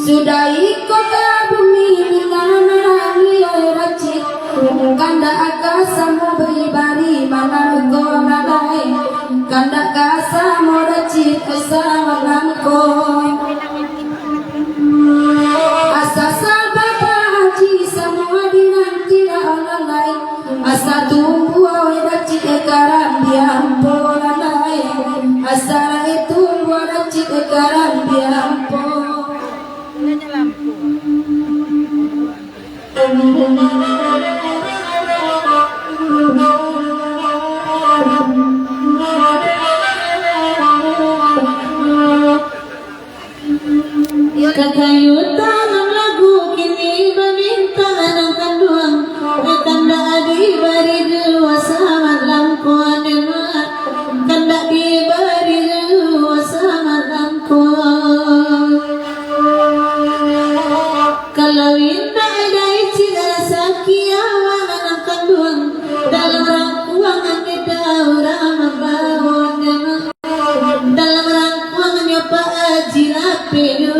Sudai kota bumi menarangi racik kanda akasa mo beribari mananko nanai kanda akasa mo racik asa mananko asa sababa haji semua dinanti nanai asa tumbuh racik ekaran biampo nanai asa itu racik ekaran biampo. Kakayutan ang lagu kini bamintangan ang kanduang kanda di bari dua sama langkuan kanda di bari dua sama langkuan kalau indah ada cigara sakiawan ang kanduang dalam rangkuangan kita orang membangun dalam rangkuangannya Pak Haji Rapidu.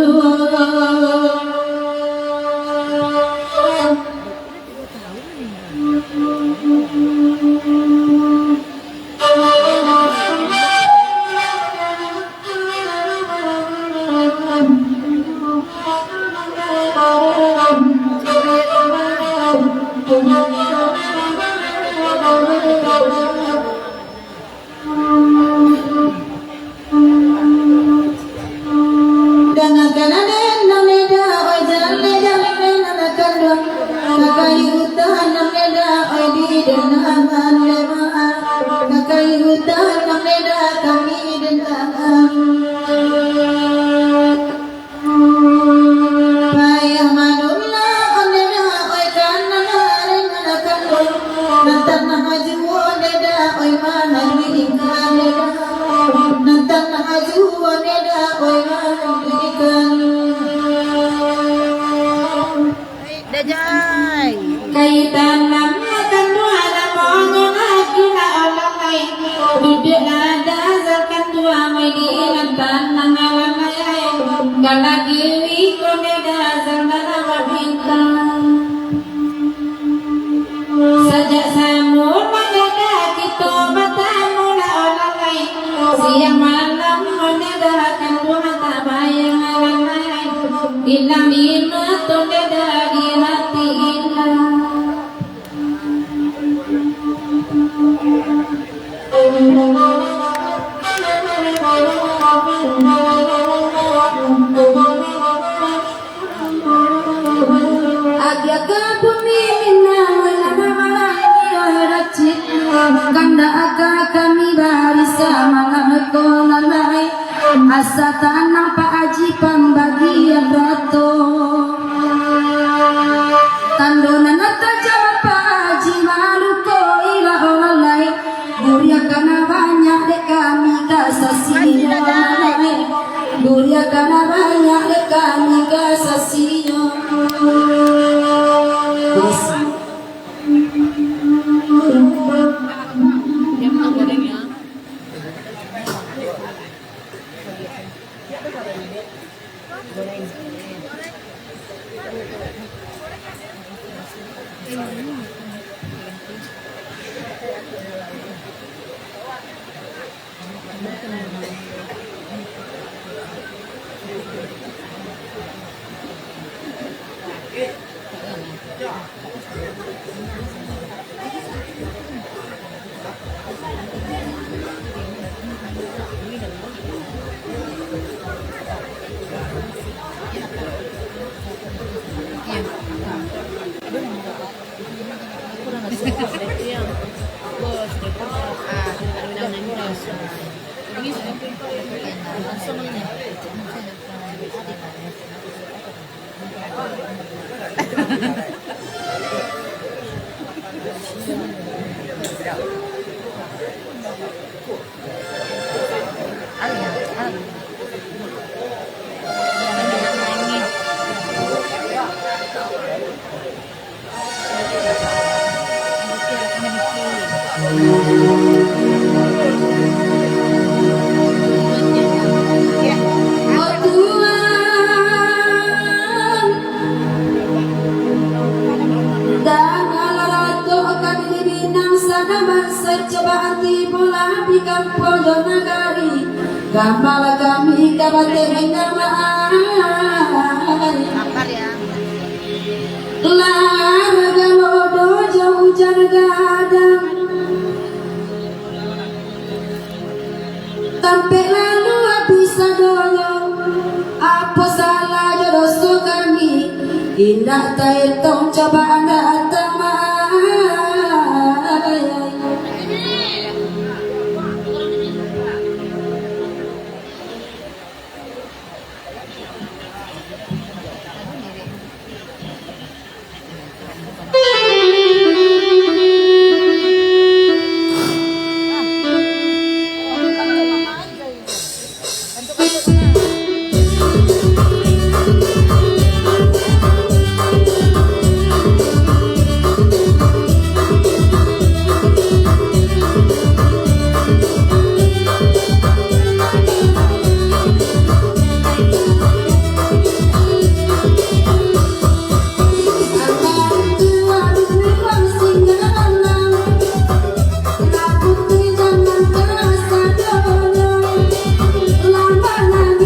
Kaitan makan dua namongan lagi na orang lain duduk ada zakat dua medi nantan nangalan ayai kalau diri komeda zangana mabintang sejak samur magada kita bertamu na orang lain siang malam komeda akan dua mata bayang orang lain ilam ina komeda di hati ilah. Agak bumi kanda aga kami barisa malam nanai asa tanam Pak Haji pembagian rato tandonan nata jawab Pak Haji malu ko ila orang lain duria kana banyak dek kami kasasinya duria kana banyak dek kami kasasinya. gamal kami kabate ngamaan lara galodo jauh gadang sampai lalu bisa dolo apa salah jodoh kami indah tak tong coba datang Lama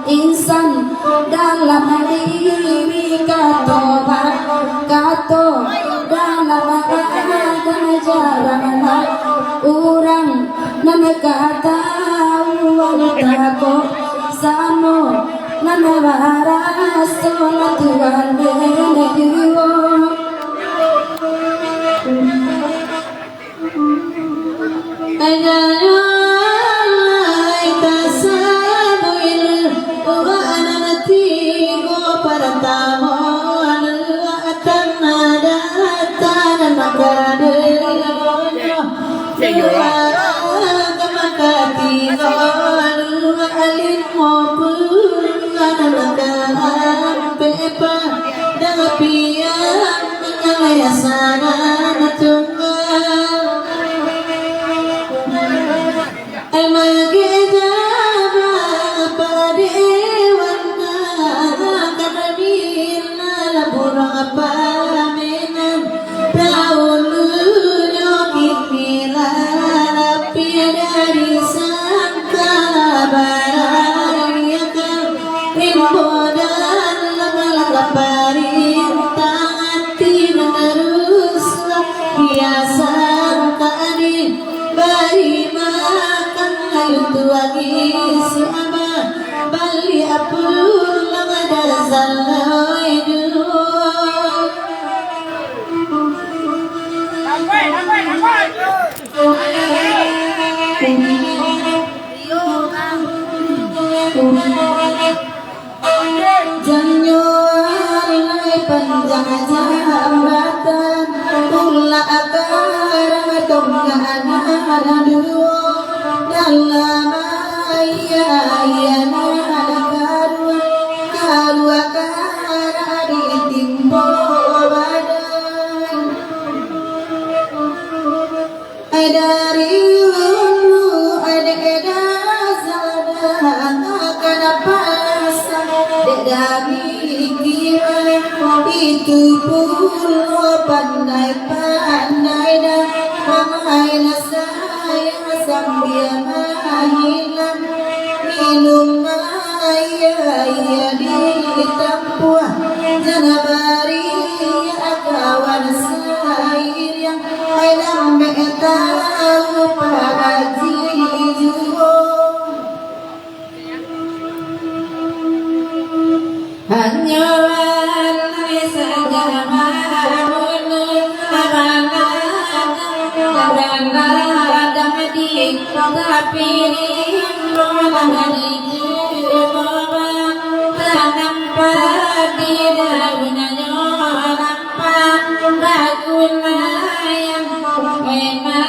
Insan dalam diri kato dalam ajaran orang nama kata wanita ko samo nama raso Tuhan dewa itu pun pandai-pandai dan ramailah saya sambil mahilang minum air di tempuh jangan beri kawan saya yang lambe tahu pagi juo hanya tapi nampak di daunnya nampak baguna yang memang